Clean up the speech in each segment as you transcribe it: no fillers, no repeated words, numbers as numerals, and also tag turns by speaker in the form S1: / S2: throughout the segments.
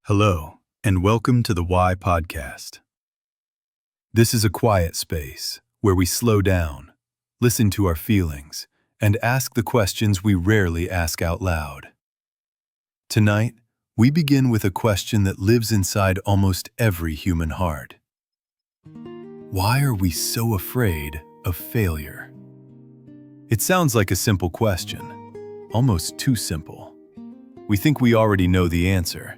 S1: Hello, and welcome to the Why Podcast. This is a quiet space where we slow down, listen to our feelings, and ask the questions we rarely ask out loud. Tonight, we begin with a question that lives inside almost every human heart. Why are we so afraid of failure? It sounds like a simple question, almost too simple. We think we already know the answer.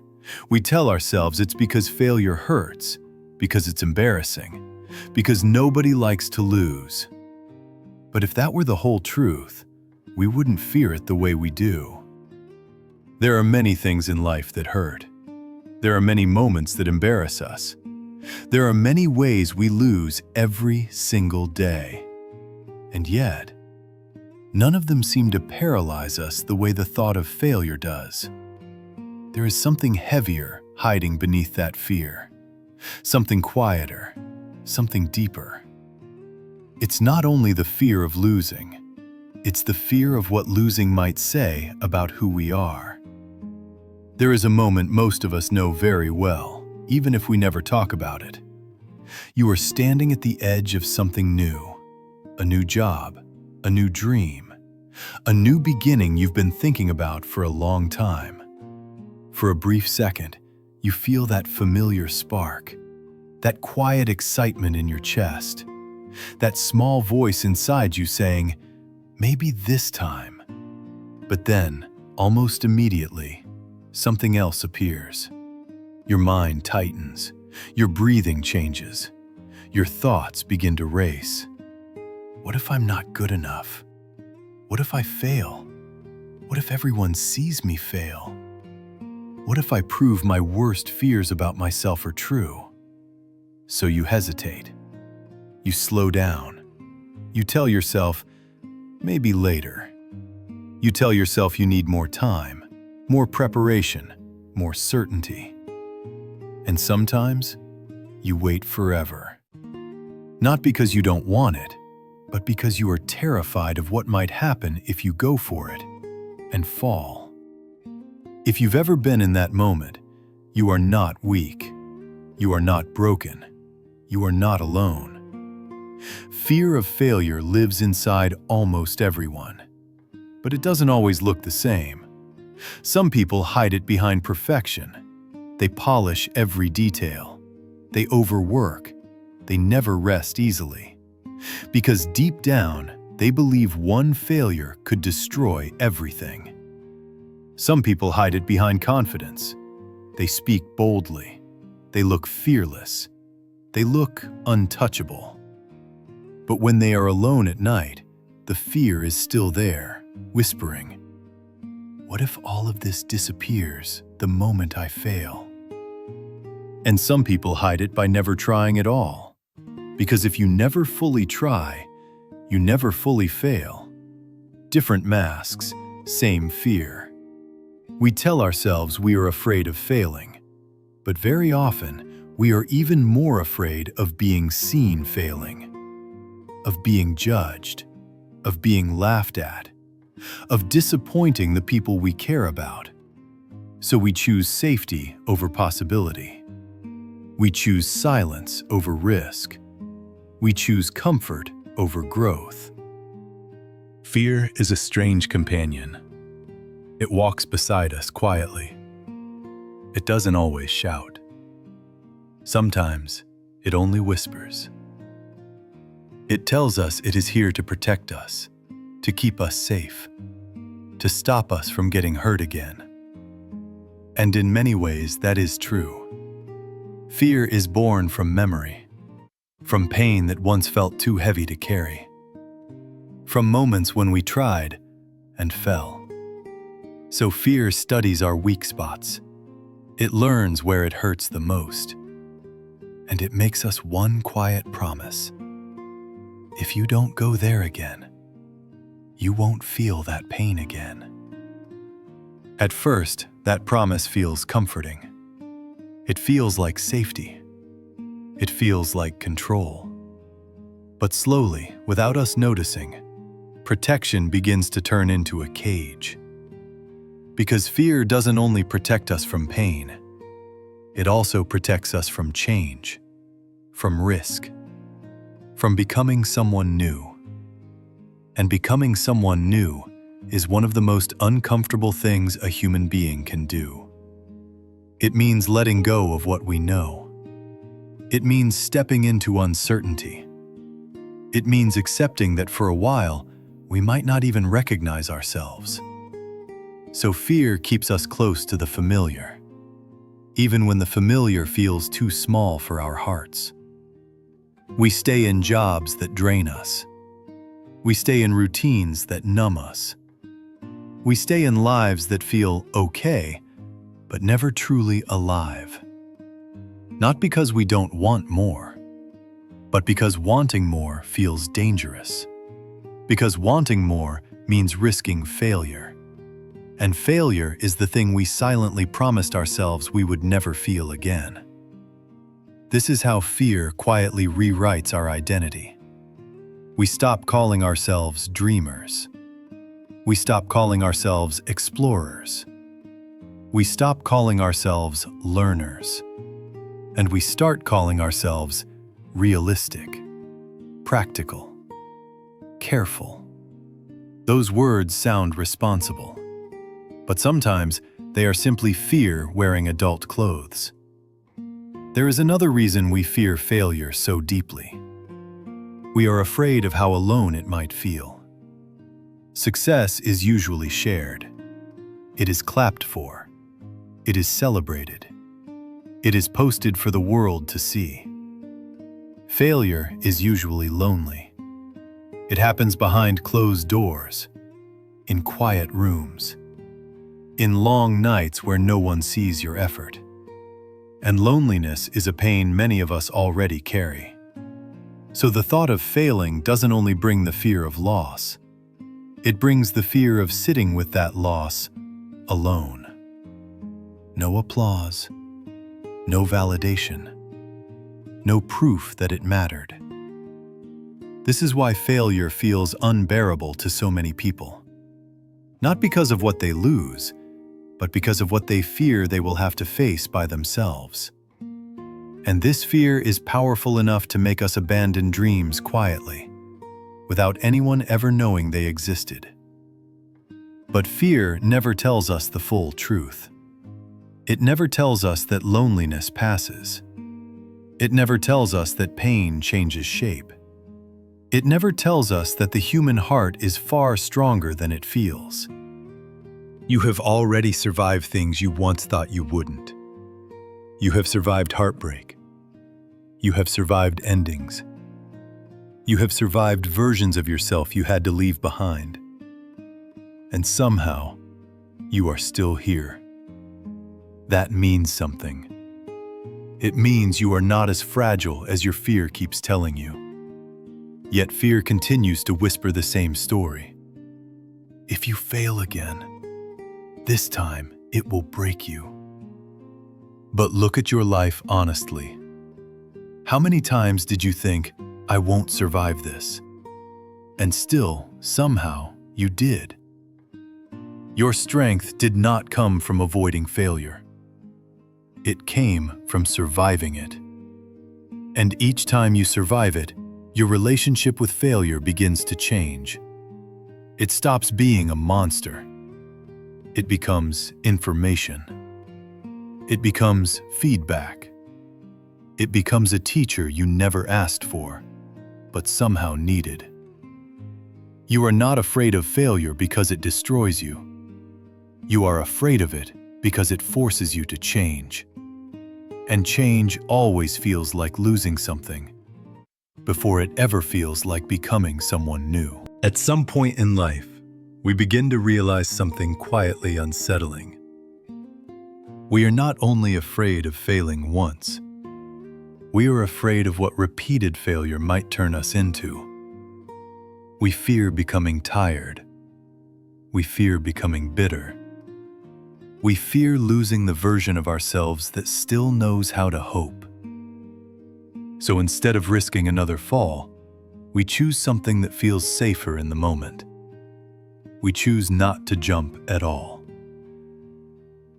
S1: We tell ourselves it's because failure hurts, because it's embarrassing, because nobody likes to lose. But if that were the whole truth, we wouldn't fear it the way we do. There are many things in life that hurt. There are many moments that embarrass us. There are many ways we lose every single day. And yet, none of them seem to paralyze us the way the thought of failure does. There is something heavier hiding beneath that fear, something quieter, something deeper. It's not only the fear of losing, it's the fear of what losing might say about who we are. There is a moment most of us know very well, even if we never talk about it. You are standing at the edge of something new, a new job, a new dream, a new beginning you've been thinking about for a long time. For a brief second, you feel that familiar spark, that quiet excitement in your chest, that small voice inside you saying, maybe this time. But then, almost immediately, something else appears. Your mind tightens, your breathing changes, your thoughts begin to race. What if I'm not good enough? What if I fail? What if everyone sees me fail? What if I prove my worst fears about myself are true? So you hesitate. You slow down. You tell yourself, maybe later. You tell yourself you need more time, more preparation, more certainty. And sometimes, you wait forever. Not because you don't want it, but because you are terrified of what might happen if you go for it and fall. If you've ever been in that moment, you are not weak. You are not broken. You are not alone. Fear of failure lives inside almost everyone. But it doesn't always look the same. Some people hide it behind perfection. They polish every detail. They overwork. They never rest easily. Because deep down, they believe one failure could destroy everything. Some people hide it behind confidence. They speak boldly. They look fearless. They look untouchable. But when they are alone at night, the fear is still there, whispering, "What if all of this disappears the moment I fail?" And some people hide it by never trying at all. Because if you never fully try, you never fully fail. Different masks, same fear. We tell ourselves we are afraid of failing, but very often we are even more afraid of being seen failing, of being judged, of being laughed at, of disappointing the people we care about. So we choose safety over possibility. We choose silence over risk. We choose comfort over growth. Fear is a strange companion. It walks beside us quietly. It doesn't always shout. Sometimes it only whispers. It tells us it is here to protect us, to keep us safe, to stop us from getting hurt again. And in many ways, that is true. Fear is born from memory. From pain that once felt too heavy to carry. From moments when we tried and fell. So fear studies our weak spots. It learns where it hurts the most. And it makes us one quiet promise. If you don't go there again, you won't feel that pain again. At first, that promise feels comforting. It feels like safety. It feels like control. But slowly, without us noticing, protection begins to turn into a cage. Because fear doesn't only protect us from pain, it also protects us from change, from risk, from becoming someone new. And becoming someone new is one of the most uncomfortable things a human being can do. It means letting go of what we know. It means stepping into uncertainty. It means accepting that for a while, we might not even recognize ourselves. So fear keeps us close to the familiar, even when the familiar feels too small for our hearts. We stay in jobs that drain us. We stay in routines that numb us. We stay in lives that feel okay, but never truly alive. Not because we don't want more, but because wanting more feels dangerous. Because wanting more means risking failure. And failure is the thing we silently promised ourselves we would never feel again. This is how fear quietly rewrites our identity. We stop calling ourselves dreamers. We stop calling ourselves explorers. We stop calling ourselves learners. And we start calling ourselves realistic, practical, careful. Those words sound responsible, but sometimes they are simply fear wearing adult clothes. There is another reason we fear failure so deeply. We are afraid of how alone it might feel. Success is usually shared. It is clapped for. It is celebrated. It is posted for the world to see. Failure is usually lonely. It happens behind closed doors, in quiet rooms, in long nights where no one sees your effort. And loneliness is a pain many of us already carry. So the thought of failing doesn't only bring the fear of loss, it brings the fear of sitting with that loss alone. No applause, no validation, no proof that it mattered. This is why failure feels unbearable to so many people. Not because of what they lose, but because of what they fear they will have to face by themselves. And this fear is powerful enough to make us abandon dreams quietly, without anyone ever knowing they existed. But fear never tells us the full truth. It never tells us that loneliness passes. It never tells us that pain changes shape. It never tells us that the human heart is far stronger than it feels. You have already survived things you once thought you wouldn't. You have survived heartbreak. You have survived endings. You have survived versions of yourself you had to leave behind. And somehow, you are still here. That means something. It means you are not as fragile as your fear keeps telling you. Yet fear continues to whisper the same story. If you fail again, this time it will break you. But look at your life honestly. How many times did you think, I won't survive this? And still, somehow, you did. Your strength did not come from avoiding failure. It came from surviving it. And each time you survive it, your relationship with failure begins to change. It stops being a monster. It becomes information. It becomes feedback. It becomes a teacher you never asked for, but somehow needed. You are not afraid of failure because it destroys you. You are afraid of it because it forces you to change. And change always feels like losing something, before it ever feels like becoming someone new. At some point in life, we begin to realize something quietly unsettling. We are not only afraid of failing once, we are afraid of what repeated failure might turn us into. We fear becoming tired. We fear becoming bitter. We fear losing the version of ourselves that still knows how to hope. So instead of risking another fall, we choose something that feels safer in the moment. We choose not to jump at all.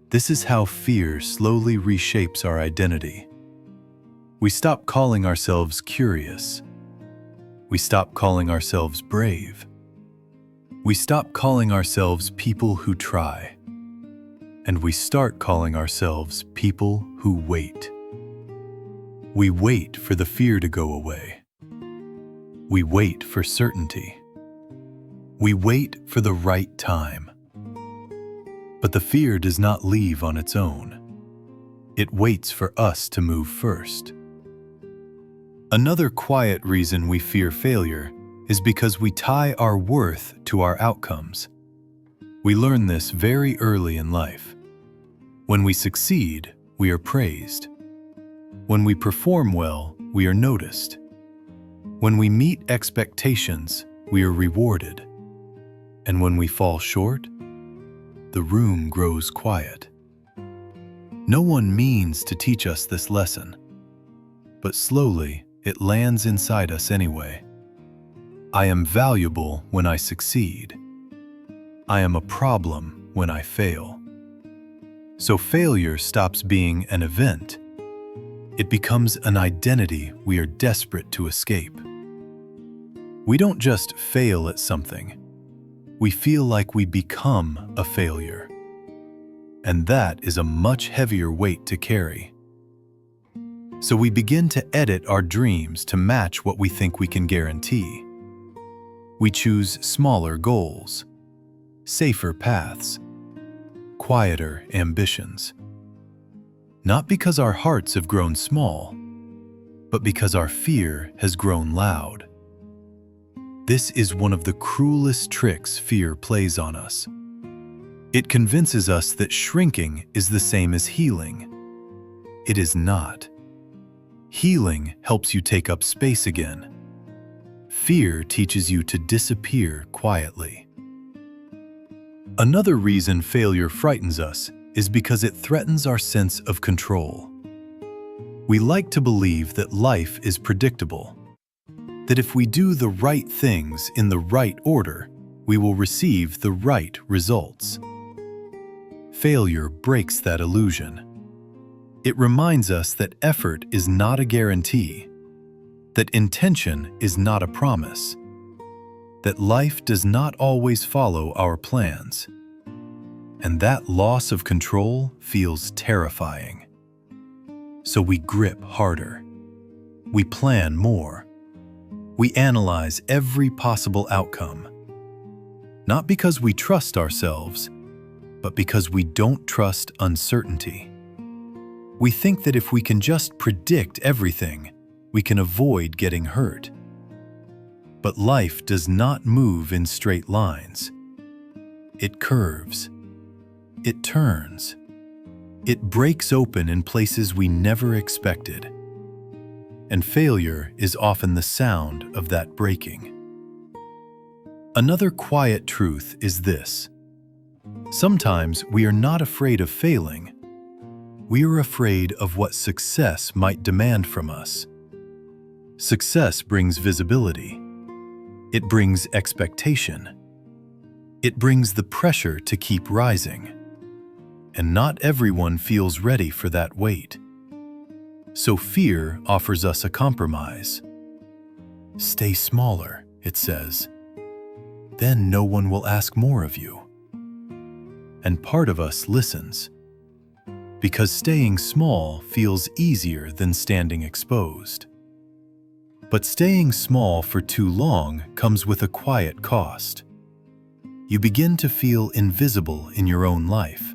S1: This is how fear slowly reshapes our identity. We stop calling ourselves curious. We stop calling ourselves brave. We stop calling ourselves people who try. And we start calling ourselves people who wait. We wait for the fear to go away. We wait for certainty. We wait for the right time. But the fear does not leave on its own. It waits for us to move first. Another quiet reason we fear failure is because we tie our worth to our outcomes. We learn this very early in life. When we succeed, we are praised. When we perform well, we are noticed. When we meet expectations, we are rewarded. And when we fall short, the room grows quiet. No one means to teach us this lesson, but slowly it lands inside us anyway. I am valuable when I succeed. I am a problem when I fail. So failure stops being an event. It becomes an identity we are desperate to escape. We don't just fail at something. We feel like we become a failure. And that is a much heavier weight to carry. So we begin to edit our dreams to match what we think we can guarantee. We choose smaller goals, safer paths, quieter ambitions. Not because our hearts have grown small, but because our fear has grown loud. This is one of the cruelest tricks fear plays on us. It convinces us that shrinking is the same as healing. It is not. Healing helps you take up space again. Fear teaches you to disappear quietly. Another reason failure frightens us is because it threatens our sense of control. We like to believe that life is predictable, that if we do the right things in the right order, we will receive the right results. Failure breaks that illusion. It reminds us that effort is not a guarantee, that intention is not a promise, that life does not always follow our plans. And that loss of control feels terrifying. So we grip harder. We plan more. We analyze every possible outcome. Not because we trust ourselves, but because we don't trust uncertainty. We think that if we can just predict everything, we can avoid getting hurt. But life does not move in straight lines. It curves. It turns. It breaks open in places we never expected. And failure is often the sound of that breaking. Another quiet truth is this. Sometimes we are not afraid of failing. We are afraid of what success might demand from us. Success brings visibility. It brings expectation. It brings the pressure to keep rising. And not everyone feels ready for that weight. So fear offers us a compromise. Stay smaller, it says. Then no one will ask more of you. And part of us listens. Because staying small feels easier than standing exposed. But staying small for too long comes with a quiet cost. You begin to feel invisible in your own life.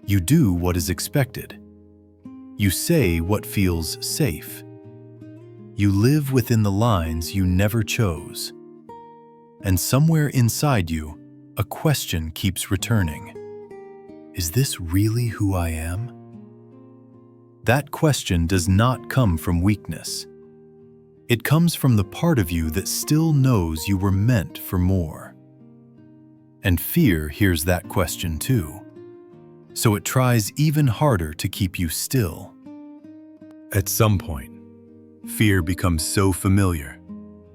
S1: You do what is expected. You say what feels safe. You live within the lines you never chose. And somewhere inside you, a question keeps returning. Is this really who I am? That question does not come from weakness. It comes from the part of you that still knows you were meant for more. And fear hears that question too. So it tries even harder to keep you still. At some point, fear becomes so familiar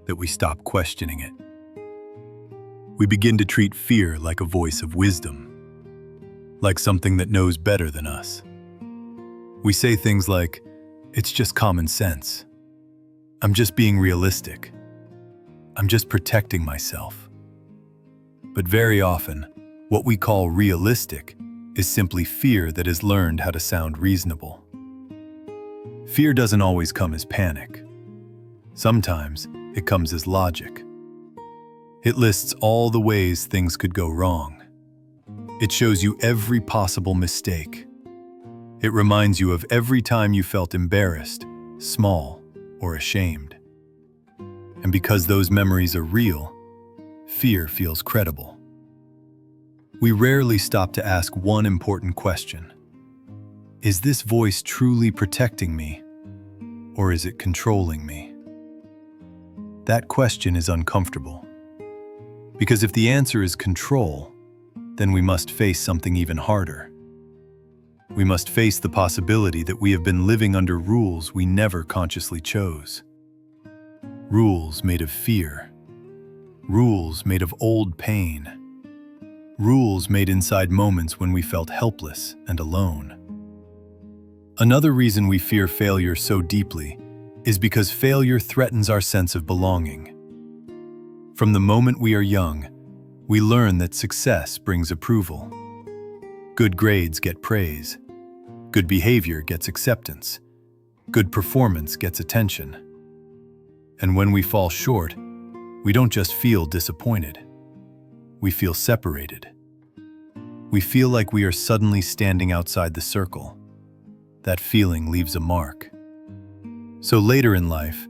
S1: that we stop questioning it. We begin to treat fear like a voice of wisdom. like something that knows better than us. We say things like, "It's just common sense. I'm just being realistic. I'm just protecting myself." But very often, what we call realistic is simply fear that has learned how to sound reasonable. Fear doesn't always come as panic. Sometimes it comes as logic. It lists all the ways things could go wrong. It shows you every possible mistake. It reminds you of every time you felt embarrassed, small, or ashamed. And because those memories are real, fear feels credible. We rarely stop to ask one important question. Is this voice truly protecting me, or is it controlling me? That question is uncomfortable. Because if the answer is control, then we must face something even harder. We must face the possibility that we have been living under rules we never consciously chose. Rules made of fear. Rules made of old pain. Rules made inside moments when we felt helpless and alone. Another reason we fear failure so deeply is because failure threatens our sense of belonging. From the moment we are young, we learn that success brings approval. Good grades get praise. Good behavior gets acceptance. Good performance gets attention. And when we fall short, we don't just feel disappointed. We feel separated. We feel like we are suddenly standing outside the circle. That feeling leaves a mark. So later in life,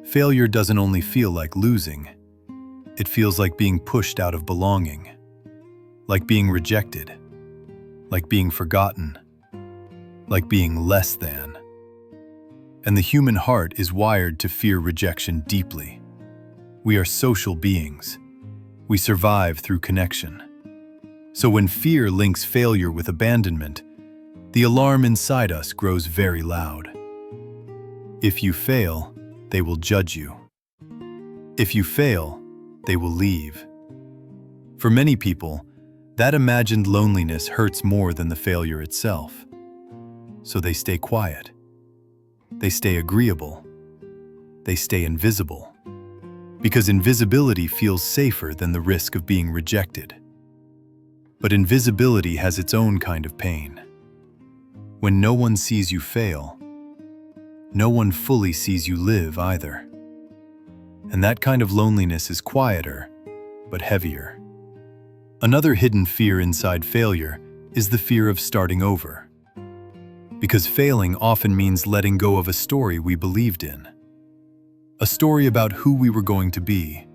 S1: failure doesn't only feel like losing. It feels like being pushed out of belonging, like being rejected, like being forgotten, like being less than. And the human heart is wired to fear rejection deeply. We are social beings. We survive through connection. So when fear links failure with abandonment, the alarm inside us grows very loud. If you fail, they will judge you. If you fail, they will leave. For many people, that imagined loneliness hurts more than the failure itself. So they stay quiet. They stay agreeable. They stay invisible. Because invisibility feels safer than the risk of being rejected. But invisibility has its own kind of pain. When no one sees you fail, no one fully sees you live either. And that kind of loneliness is quieter, but heavier. Another hidden fear inside failure is the fear of starting over. Because failing often means letting go of a story we believed in. A story about who we were going to be.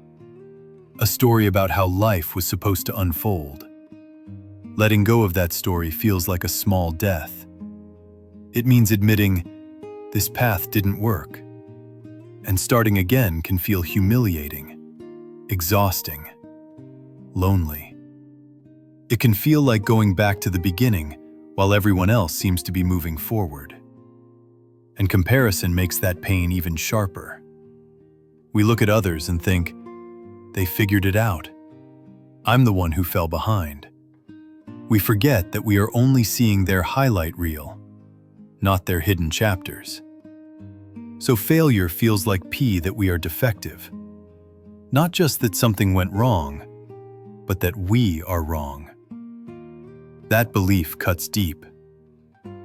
S1: A story about how life was supposed to unfold. Letting go of that story feels like a small death. It means admitting, this path didn't work. And starting again can feel humiliating, exhausting, lonely. It can feel like going back to the beginning while everyone else seems to be moving forward. And comparison makes that pain even sharper. We look at others and think, they figured it out. I'm the one who fell behind. We forget that we are only seeing their highlight reel, not their hidden chapters. So failure feels like that we are defective. Not just that something went wrong, but that we are wrong. That belief cuts deep.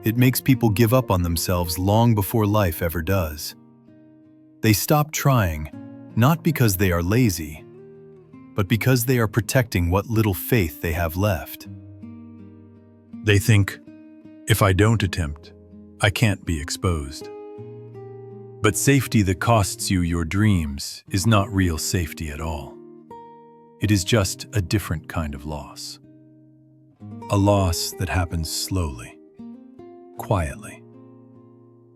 S1: It makes people give up on themselves long before life ever does. They stop trying, not because they are lazy, but because they are protecting what little faith they have left. They think, if I don't attempt, I can't be exposed. But safety that costs you your dreams is not real safety at all. It is just a different kind of loss. A loss that happens slowly, quietly,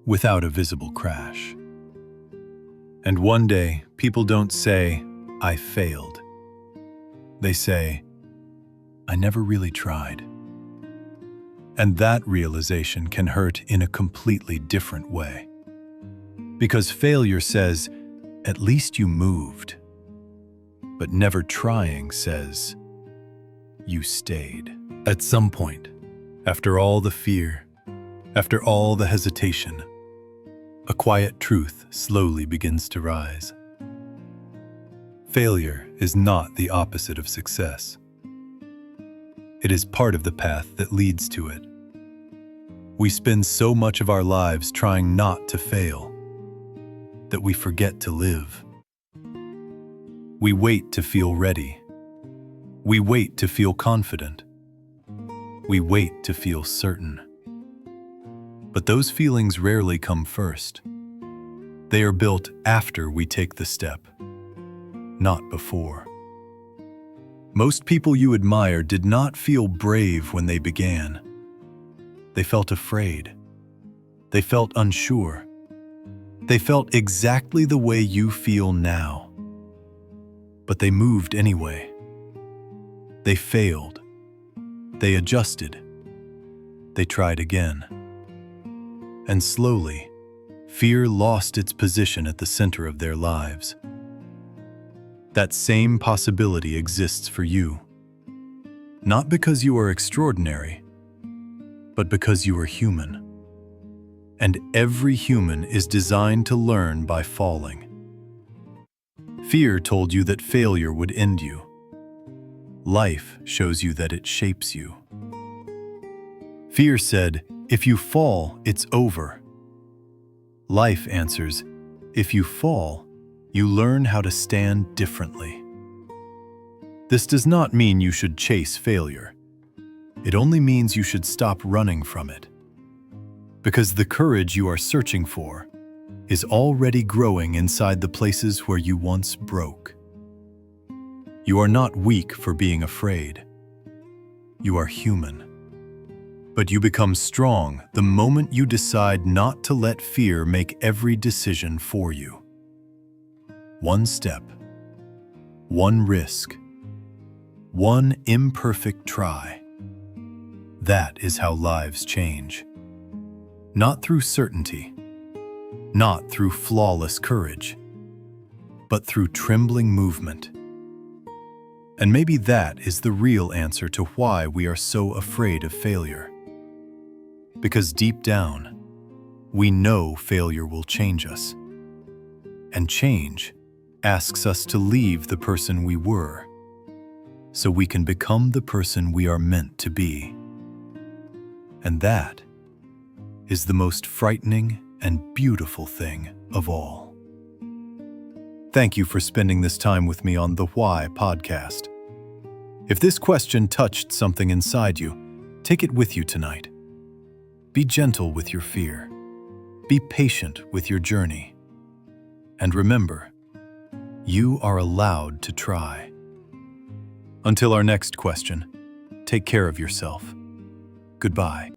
S1: without a visible crash. And one day, people don't say, I failed. They say, I never really tried. And that realization can hurt in a completely different way. Because failure says, at least you moved. But never trying says, you stayed. At some point, After all the fear, after all the hesitation, a quiet truth slowly begins to rise. Failure is not the opposite of success. It is part of the path that leads to it. We spend so much of our lives trying not to fail that we forget to live. We wait to feel ready. We wait to feel confident. We wait to feel certain. But those feelings rarely come first. They are built after we take the step, not before. Most people you admire did not feel brave when they began. They felt afraid. They felt unsure. They felt exactly the way you feel now. But they moved anyway. They failed. They adjusted. They tried again. And slowly, fear lost its position at the center of their lives. That same possibility exists for you. Not because you are extraordinary, but because you are human. And every human is designed to learn by falling. Fear told you that failure would end you. Life shows you that it shapes you. Fear said, if you fall, it's over. Life answers, if you fall, you learn how to stand differently. This does not mean you should chase failure. It only means you should stop running from it. Because the courage you are searching for is already growing inside the places where you once broke. You are not weak for being afraid. You are human. But you become strong the moment you decide not to let fear make every decision for you. One step, one risk, one imperfect try. That is how lives change. Not through certainty, not through flawless courage, but through trembling movement. And maybe that is the real answer to why we are so afraid of failure. Because deep down, we know failure will change us. And change asks us to leave the person we were, so we can become the person we are meant to be. And that is the most frightening and beautiful thing of all. Thank you for spending this time with me on the Why podcast. If this question touched something inside you, take it with you tonight. Be gentle with your fear. Be patient with your journey. And remember, you are allowed to try. Until our next question, take care of yourself. Goodbye.